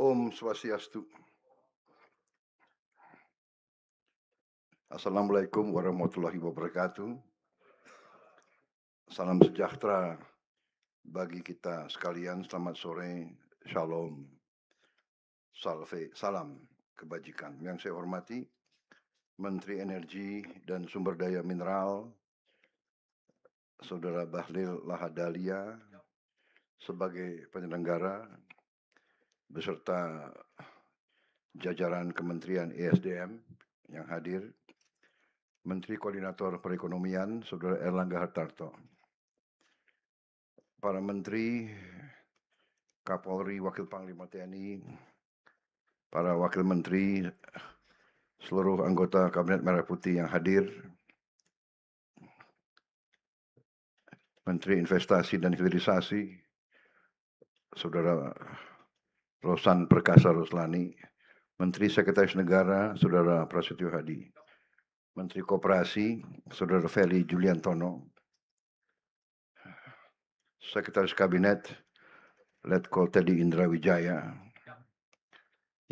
Om Swastiastu. Assalamualaikum warahmatullahi wabarakatuh. Salam sejahtera bagi kita sekalian. Selamat sore. Shalom. Salve. Salam kebajikan. Yang saya hormati Menteri Energi dan Sumber Daya Mineral, Saudara Bahlil Lahadalia, sebagai penyelenggara beserta jajaran Kementerian ESDM yang hadir, Menteri Koordinator Perekonomian, Saudara Erlangga Hartarto, para Menteri, Kapolri, Wakil Panglima TNI, para Wakil Menteri, seluruh anggota Kabinet Merah Putih yang hadir, Menteri Investasi dan Hilirisasi, Saudara Rosan Perkasa Ruslani, Menteri Sekretaris Negara, Saudara Prasetyo Hadi, Menteri Koperasi, Saudara Feli Juliantono, Sekretaris Kabinet, Letko Teddy Indra Wijaya,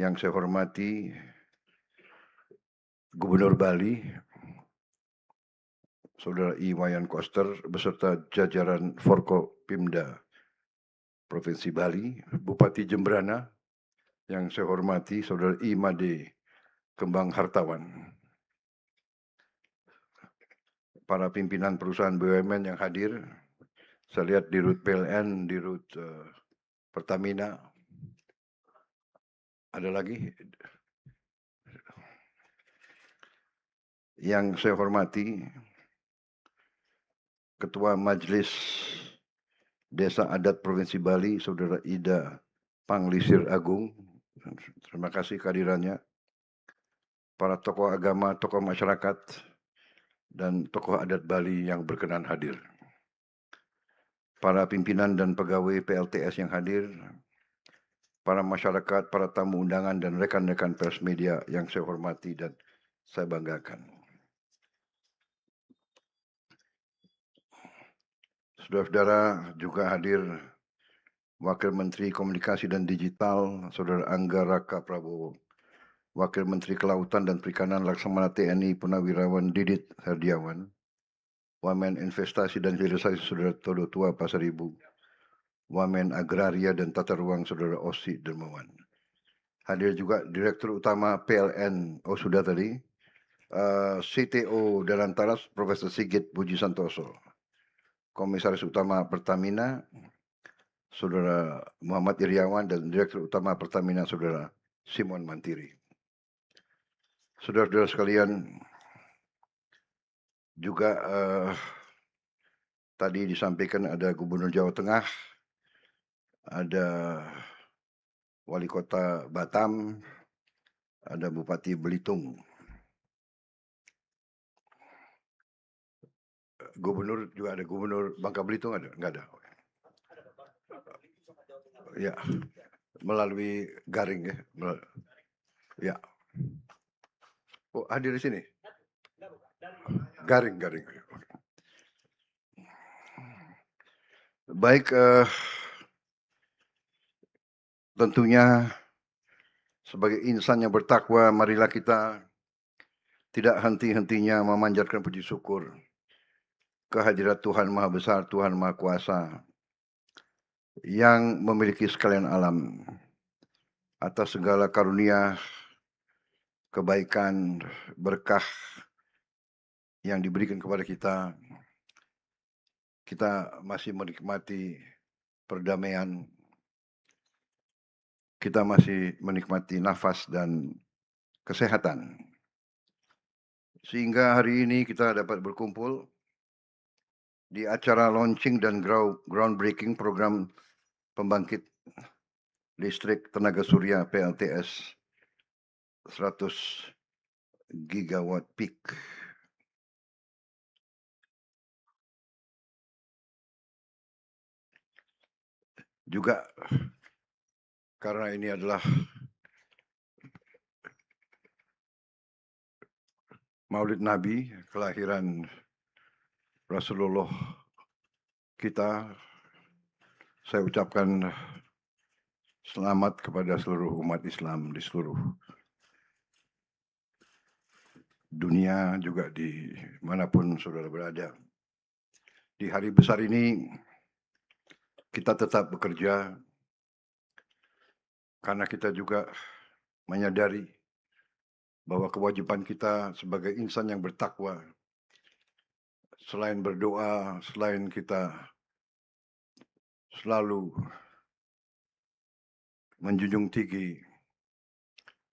yang saya hormati Gubernur Bali, Saudara Iwayan Koster, beserta jajaran Forkopimda Provinsi Bali, Bupati Jembrana, yang saya hormati Saudara Imade Kembang Hartawan, para pimpinan perusahaan BUMN yang hadir, saya lihat di Rut PLN, di Rut Pertamina, ada lagi yang saya hormati Ketua Majelis Desa Adat Provinsi Bali, Saudara Ida Panglisir Agung, terima kasih kehadirannya, para tokoh agama, tokoh masyarakat, dan tokoh adat Bali yang berkenan hadir, para pimpinan dan pegawai PLTS yang hadir, para masyarakat, para tamu undangan, dan rekan-rekan pers media yang saya hormati dan saya banggakan. Saudara-saudara, juga hadir Wakil Menteri Komunikasi dan Digital, Saudara Angga Raka Prabowo, Wakil Menteri Kelautan dan Perikanan Laksamana TNI Purnawirawan Didit Herdiawan, Wamen Investasi dan Hilirisasi Saudara Todo Tua Pasaribu, Wamen Agraria dan Tata Ruang Saudara Osi Dermawan. Hadir juga Direktur Utama PLN, sudah tadi, CTO Dalantaras Profesor Sigit Puji Santoso, Komisaris Utama Pertamina, Saudara Muhammad Iriawan, dan Direktur Utama Pertamina, Saudara Simon Mantiri. Saudara-saudara sekalian, juga tadi disampaikan ada Gubernur Jawa Tengah, ada Wali Kota Batam, ada Bupati Belitung. Gubernur juga ada, Gubernur Bangka Belitung ada? Enggak ada. Ya, melalui garing ya. Ya. Oh, hadir di sini. Garing. Baik, tentunya sebagai insan yang bertakwa, marilah kita tidak henti-hentinya memanjatkan puji syukur kehadirat Tuhan Maha Besar, Tuhan Maha Kuasa, yang memiliki sekalian alam, atas segala karunia, kebaikan, berkah yang diberikan kepada kita. Kita masih menikmati perdamaian, kita masih menikmati nafas dan kesehatan. Sehingga hari ini kita dapat berkumpul di acara launching dan groundbreaking program pembangkit listrik tenaga surya PLTS 100 gigawatt peak. Juga karena ini adalah Maulid Nabi, kelahiran Rasulullah kita, saya ucapkan Selamat kepada seluruh umat Islam di seluruh dunia, juga di manapun saudara berada. Di hari besar ini, kita tetap bekerja karena kita juga menyadari bahwa kewajiban kita sebagai insan yang bertakwa, selain berdoa, selain kita selalu menjunjung tinggi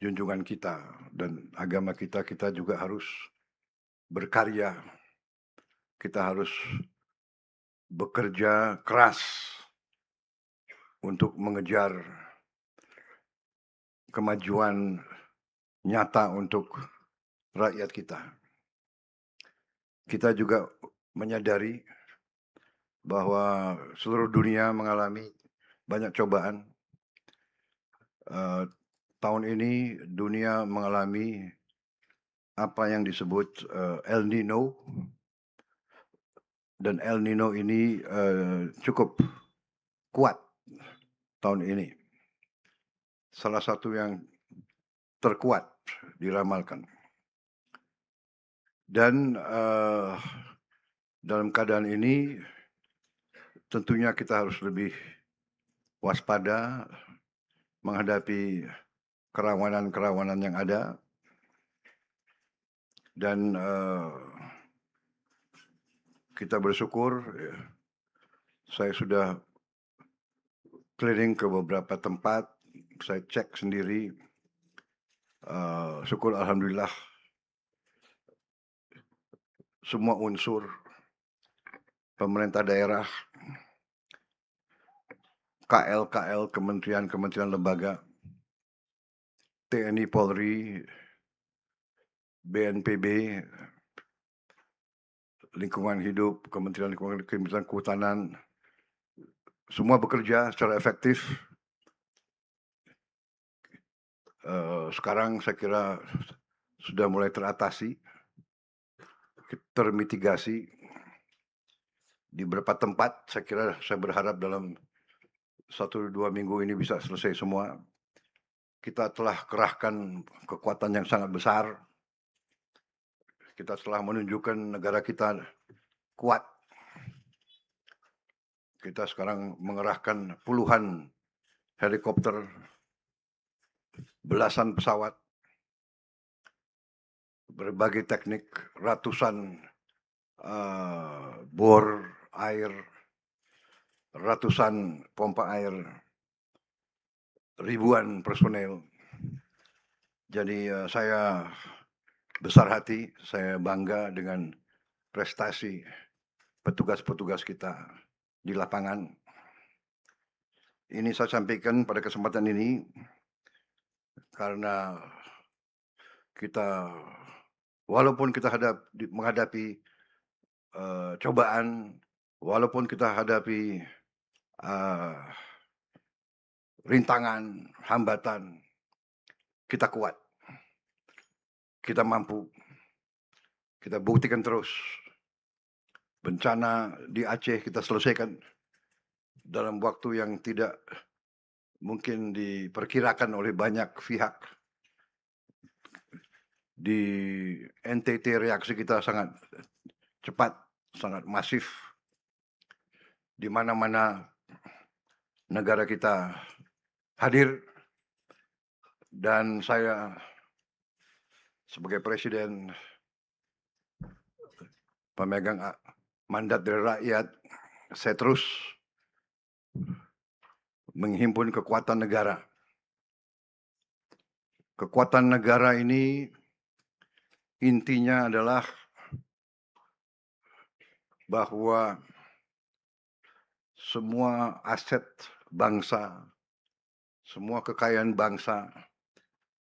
junjungan kita dan agama kita, kita juga harus berkarya, kita harus bekerja keras untuk mengejar kemajuan nyata untuk rakyat kita. Kita juga menyadari bahwa seluruh dunia mengalami banyak cobaan. Tahun ini dunia mengalami apa yang disebut El Nino, dan El Nino ini cukup kuat tahun ini. Salah satu yang terkuat diramalkan. Dan dalam keadaan ini tentunya kita harus lebih waspada menghadapi kerawanan-kerawanan yang ada. Dan kita bersyukur, saya sudah keliling ke beberapa tempat, saya cek sendiri, syukur alhamdulillah semua unsur pemerintah daerah, KL, kementerian lembaga, TNI, Polri, BNPB, lingkungan hidup, Kementerian Kehutanan, semua bekerja secara efektif. Sekarang saya kira sudah mulai teratasi, termitigasi di beberapa tempat. Saya berharap dalam 1-2 minggu ini bisa selesai semua. Kita telah kerahkan kekuatan yang sangat besar. Kita telah menunjukkan negara kita kuat. Kita sekarang mengerahkan puluhan helikopter, belasan pesawat, berbagai teknik, ratusan bor air, ratusan pompa air, ribuan personel. Jadi saya besar hati, saya bangga dengan prestasi petugas-petugas kita di lapangan. Ini saya sampaikan pada kesempatan ini karena kita, walaupun kita menghadapi cobaan, walaupun kita hadapi rintangan, hambatan, kita kuat, kita mampu, kita buktikan terus. Bencana di Aceh kita selesaikan dalam waktu yang tidak mungkin diperkirakan oleh banyak pihak. Di NTT reaksi kita sangat cepat, sangat masif. Di mana-mana negara kita hadir, dan saya sebagai presiden pemegang mandat dari rakyat, saya terus menghimpun kekuatan negara. Kekuatan negara ini intinya adalah bahwa semua aset bangsa, semua kekayaan bangsa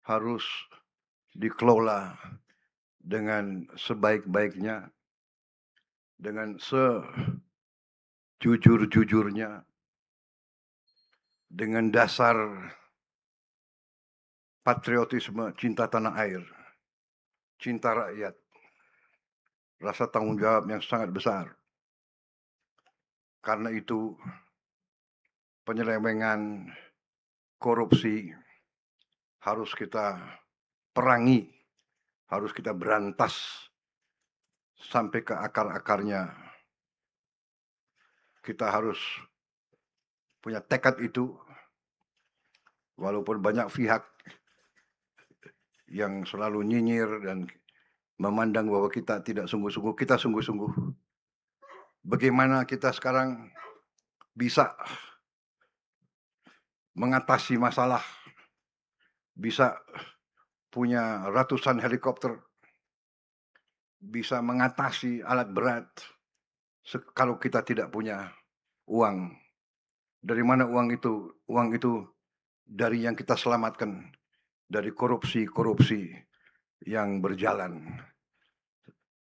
harus dikelola dengan sebaik-baiknya, dengan sejujur-jujurnya, dengan dasar patriotisme, cinta tanah air, cinta rakyat, rasa tanggung jawab yang sangat besar. Karena itu penyelewengan, korupsi harus kita perangi, harus kita berantas sampai ke akar-akarnya. Kita harus punya tekad itu, walaupun banyak pihak yang selalu nyinyir dan memandang bahwa kita tidak sungguh-sungguh, kita sungguh-sungguh. Bagaimana kita sekarang bisa mengatasi masalah, bisa punya ratusan helikopter, bisa mengatasi alat berat, kalau kita tidak punya uang. Dari mana uang itu? Uang itu dari yang kita selamatkan, dari korupsi-korupsi yang berjalan.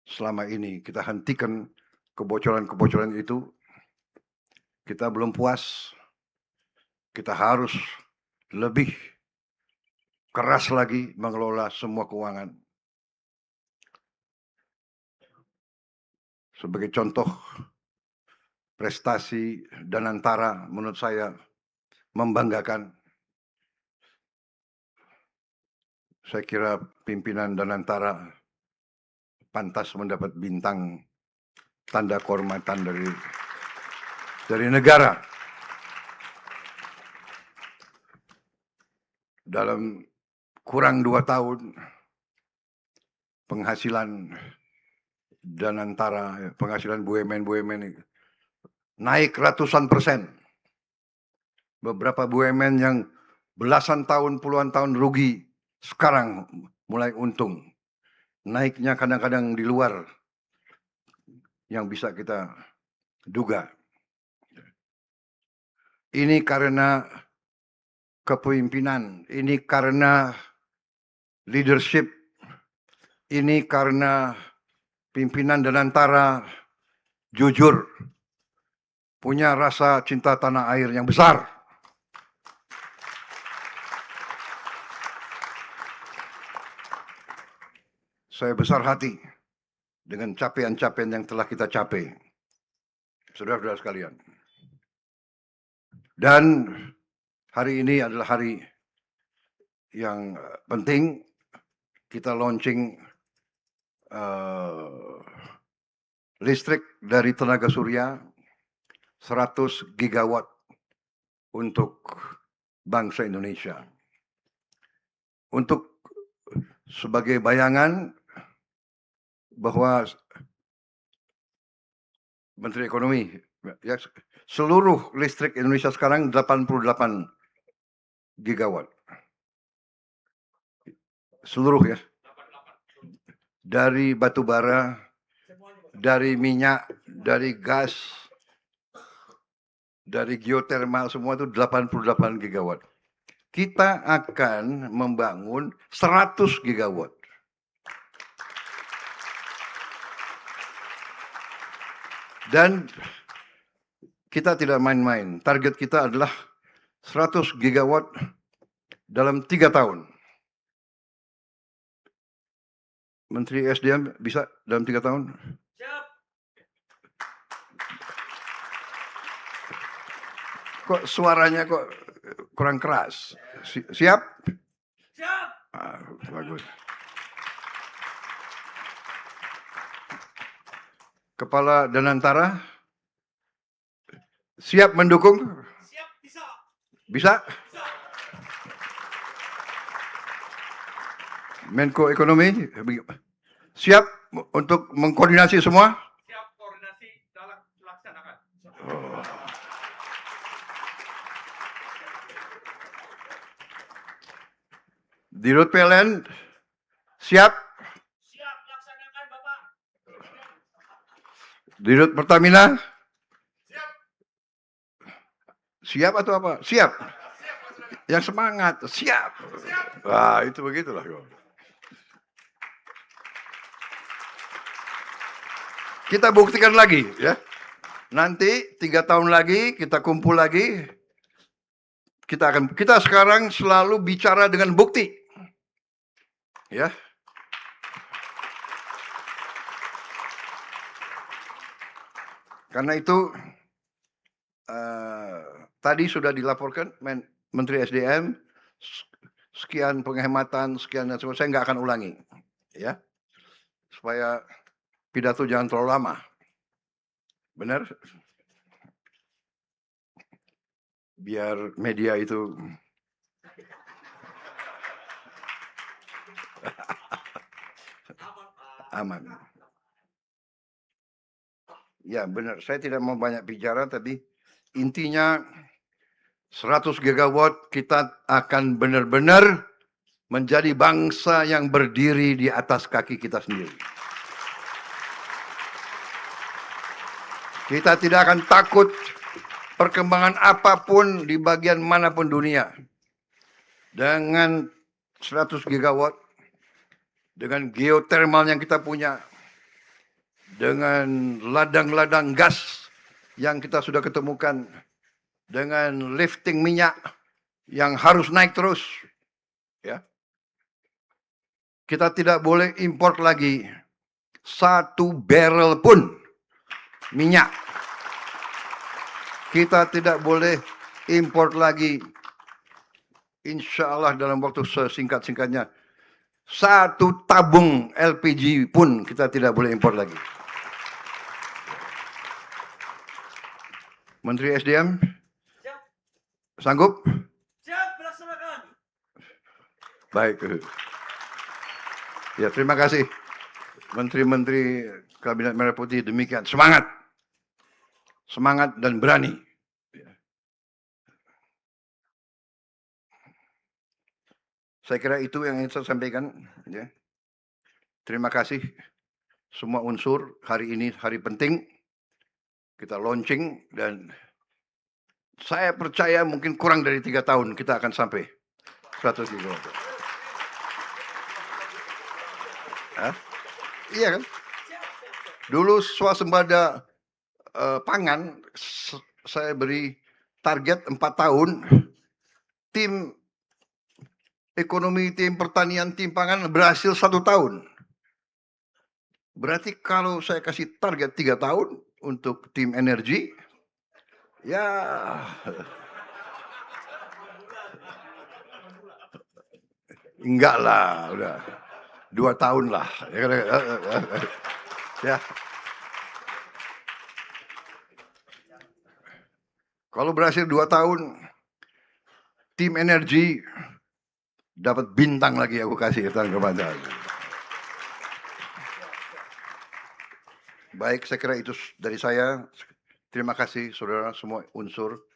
Selama ini kita hentikan kebocoran-kebocoran itu. Kita belum puas, kita harus lebih keras lagi mengelola semua keuangan. Sebagai contoh, prestasi Danantara menurut saya membanggakan. Saya kira pimpinan Danantara pantas mendapat bintang tanda kehormatan dari negara. Dalam kurang 2 tahun, penghasilan Danantara, penghasilan BUMN naik ratusan persen. Beberapa BUMN yang belasan tahun, puluhan tahun rugi, sekarang mulai untung. Naiknya kadang-kadang di luar yang bisa kita duga. Ini karena kepemimpinan, ini karena leadership, ini karena pimpinan Danantara jujur, punya rasa cinta tanah air yang besar. Saya besar hati dengan capaian-capaian yang telah kita capai, saudara-saudara sekalian. Dan hari ini adalah hari yang penting. Kita launching listrik dari tenaga surya 100 gigawatt untuk bangsa Indonesia. Untuk sebagai bayangan bahwa Menteri Ekonomi, ya, seluruh listrik Indonesia sekarang 88 gigawatt. Seluruh ya. Dari batu bara, dari minyak, dari gas, dari geotermal, semua itu 88 gigawatt. Kita akan membangun 100 gigawatt. Dan kita tidak main-main. Target kita adalah 100 gigawatt dalam 3 tahun. Menteri SDM bisa dalam 3 tahun? Siap. Kok suaranya kok kurang keras? Siap? Siap. Bagus. Kepala Danantara siap mendukung? Siap, bisa. Bisa? Bisa. Menko Ekonomi siap untuk mengkoordinasi semua? Siap, koordinasi dalam laksanakan. Dirut PLN siap? Siap, laksanakan Bapak. Dirut Pertamina? Siap. Siap atau apa? Siap. Yang semangat, siap. Wah, itu begitulah. Kita buktikan lagi ya. Nanti 3 tahun lagi kita kumpul lagi. Kita sekarang selalu bicara dengan bukti. Ya. Karena itu tadi sudah dilaporkan Menteri SDM, sekian penghematan, sekian dan sebagainya, saya nggak akan ulangi, ya, supaya pidato jangan terlalu lama. Benar? Biar media itu aman. Ya benar, saya tidak mau banyak bicara, tapi intinya 100 gigawatt kita akan benar-benar menjadi bangsa yang berdiri di atas kaki kita sendiri. Kita tidak akan takut perkembangan apapun di bagian manapun dunia. Dengan 100 gigawatt, dengan geothermal yang kita punya, dengan ladang-ladang gas yang kita sudah ketemukan, dengan lifting minyak yang harus naik terus, ya. Kita tidak boleh import lagi 1 barrel pun minyak. Kita tidak boleh import lagi, insya Allah dalam waktu sesingkat-singkatnya, 1 tabung LPG pun kita tidak boleh import lagi. Menteri SDM, sanggup? Siap, laksanakan. Baik. Ya, terima kasih. Menteri-menteri Kabinet Merah Putih, demikian. Semangat. Semangat dan berani. Saya kira itu yang ingin saya sampaikan. Ya. Terima kasih semua unsur. Hari ini hari penting. Kita launching dan saya percaya mungkin kurang dari 3 tahun kita akan sampai 100 gigawatt. Iya kan? Dulu swasembada pangan saya beri target 4 tahun. Tim ekonomi, tim pertanian, tim pangan berhasil 1 tahun. Berarti kalau saya kasih target 3 tahun untuk tim energi, ya enggak lah, udah 2 tahun lah. Ya. Kalau berhasil 2 tahun, tim energi dapat bintang lagi aku kasih kepada. Baik, saya kira itu dari saya. Terima kasih saudara semua unsur.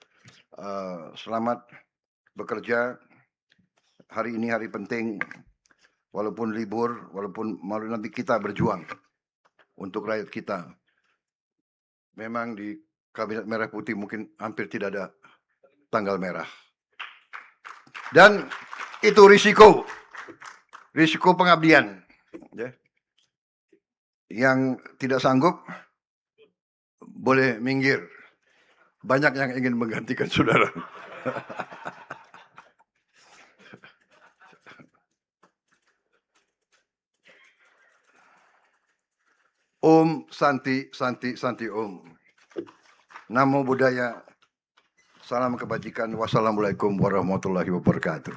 Selamat bekerja. Hari ini hari penting. Walaupun libur, walaupun malu, nanti kita berjuang untuk rakyat kita. Memang di Kabinet Merah Putih mungkin hampir tidak ada tanggal merah. Dan itu risiko pengabdian. Ya. Yang tidak sanggup boleh minggir. Banyak yang ingin menggantikan saudara. Om Santi Santi Santi Om. Namo Buddhaya. Salam kebajikan. Wassalamualaikum warahmatullahi wabarakatuh.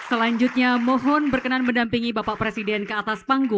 Selanjutnya mohon berkenan mendampingi Bapak Presiden ke atas panggung.